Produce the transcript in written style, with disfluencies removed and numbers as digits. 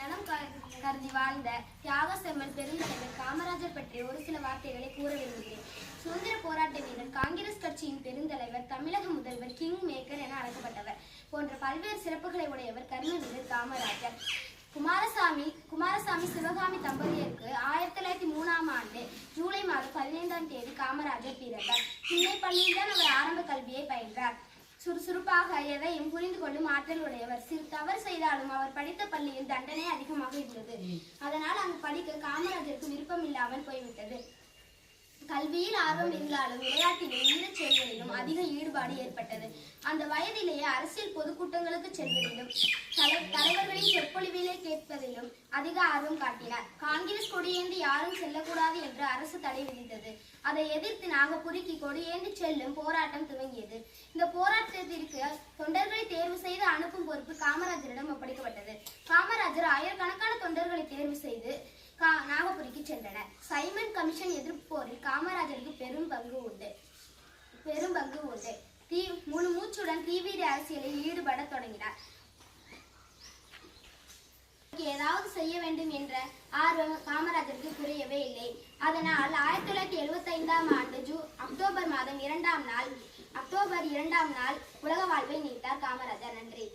நலம் கருதி வாழ்ந்த தியாக செம்மல் பெருந்தலைவர் காமராஜர் பற்றிய ஒரு சில வார்த்தைகளை கூற விரும்புகிறேன். சுதந்திர போராட்ட வீரர், காங்கிரஸ் கட்சியின் பெருந்தலைவர், தமிழக முதல்வர், கிங் மேக்கர் என அழைக்கப்பட்டவர் போன்ற பல்வேறு சிறப்புகளை உடையவர் கர்ம வீரர் காமராஜர். குமாரசாமி சிவகாமி தம்பதியருக்கு 1903ஆம் ஆண்டு ஜூலை மாதம் 15ஆம் தேதி காமராஜர் பிறந்தார். திண்ணை பள்ளியில் தான் அவர் ஆரம்ப கல்வியை பயின்றார். சுறுசுறுப்பாக எதையும் புரிந்து கொள்ளும் ஆற்றல் உடையவர். சிறு தவறு செய்தாலும் அவர் படித்த பள்ளியில் தண்டனை அதிகமாக இருந்தது. அதனால் அங்கு படிக்க காமராஜருக்கு விருப்பம் இல்லாமல் போய்விட்டது. கல்வியில் ஆர்வம் இருந்தாலும் விளையாட்டிலும் ஈரச் செயல்களிலும் அதிக ஈடுபாடு ஏற்பட்டது. அந்த வயதிலேயே அரசியல் பொதுக்கூட்டங்களுக்கு செல்வதிலும் தலைவர்களின் சொற்பொழிவிலே கேட்பதிலும் அதிக ஆர்வம் காட்டினார். காங்கிரஸ் கொடியேந்தி யாரும் செல்லக்கூடாது என்று அரசு தடை விதித்தது. அதை எதிர்த்து நாகபுரிக்கு கொடியேந்தி செல்லும் போராட்டம் துவங்கியது. இந்த போராட்டத்திற்கு தொண்டர்களை தேர்வு செய்து அனுப்பும் பொறுப்பு காமராஜரிடம் ஒப்படைக்கப்பட்டது. காமராஜர் ஆயிரக்கணக்கான தொண்டர்களை தேர்வு செய்து நாகபுரிக்கு சென்றனர். சைமன் கமிஷன் எதிர்ப்பு போரில் காமராஜருக்கு பெரும் பங்கு உண்டு. முழு மூச்சுடன் தீவிர அரசியலில் ஈடுபட தொடங்கினார். ஏதாவது செய்ய வேண்டும் என்ற ஆர்வம் காமராஜருக்கு குறையவே இல்லை. அதனால் 1975ஆம் ஆண்டு அக்டோபர் 2ஆம் நாள் உலக வாழ்வை நீத்தார் காமராஜர். நன்றி.